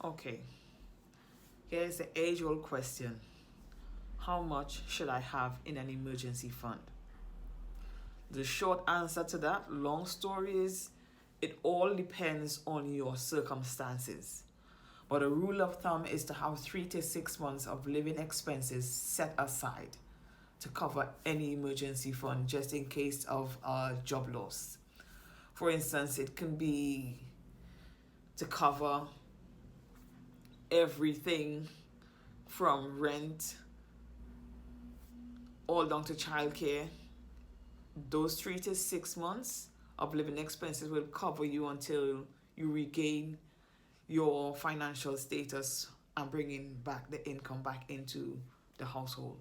Okay, here's the age-old question. How much should I have in an emergency fund? The short answer to that, long story, is it all depends on your circumstances. But a rule of thumb is to have 3 to 6 months of living expenses set aside to cover any emergency fund just in case of job loss. For instance, it can be to cover everything from rent all down to childcare. Those 3 to 6 months of living expenses will cover you until you regain your financial status and bringing back the income back into the household.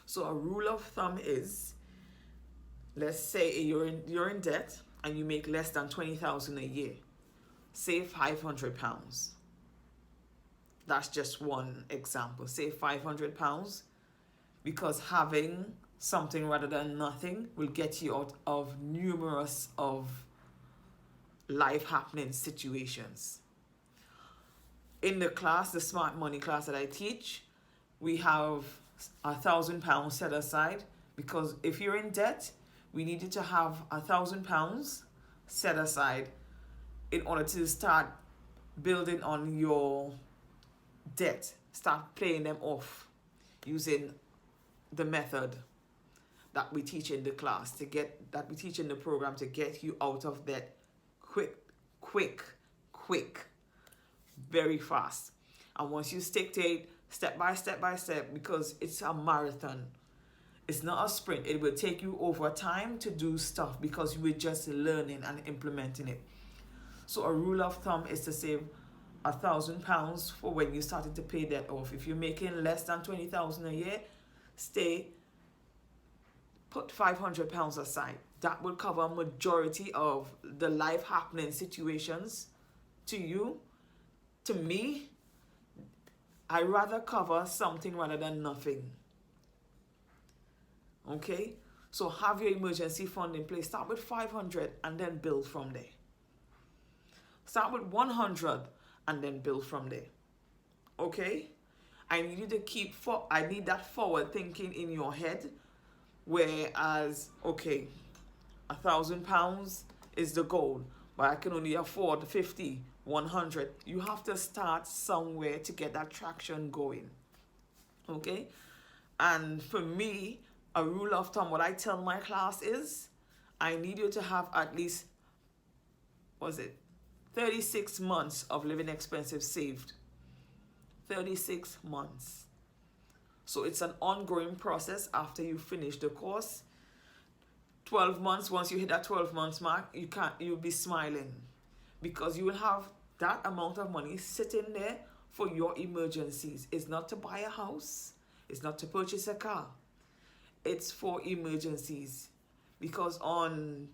So a rule of thumb is, let's say you're in debt and you make less than 20,000 a year. Save £500. That's just one example. Save £500, because having something rather than nothing will get you out of numerous of life happening situations. In the class, the smart money class that I teach, we have £1,000 set aside, because if you're in debt, we needed to have £1,000 set aside in order to start building on your debt, start paying them off using the method that we teach in the class, that we teach in the program, to get you out of debt quick, very fast. And once you stick to it, step by step, because it's a marathon. It's not a sprint. It will take you over time to do stuff because you were just learning and implementing it. So a rule of thumb is to save £1,000 for when you started to pay that off. If you're making less than 20,000 a year, put £500 aside. That will cover a majority of the life happening situations to you. To me, I rather cover something rather than nothing. Okay? So have your emergency fund in place. Start with 500 and then build from there. Start with 100 and then build from there. Okay? I need you to I need that forward thinking in your head. Whereas, okay, £1,000 is the goal, but I can only afford 50, 100. You have to start somewhere to get that traction going. Okay? And for me, a rule of thumb, what I tell my class is, I need you to have at least, 36 months of living expenses saved. 36 months. So it's an ongoing process after you finish the course. 12 months, once you hit that 12 months mark, you'll be smiling, because you will have that amount of money sitting there for your emergencies. It's not to buy a house. It's not to purchase a car. It's for emergencies. Because on,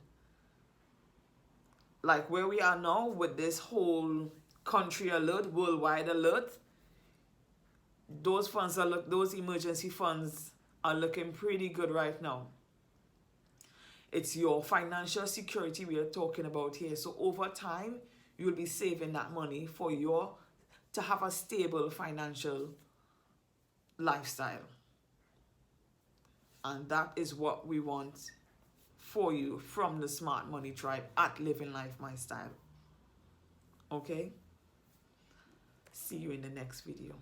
like where we are now with this whole country alert, worldwide alert, those emergency funds are looking pretty good right now. It's your financial security we are talking about here. So over time, you'll be saving that money to have a stable financial lifestyle. And that is what we want for you from the Smart Money Tribe at Living Life My Style. Okay? See you in the next video.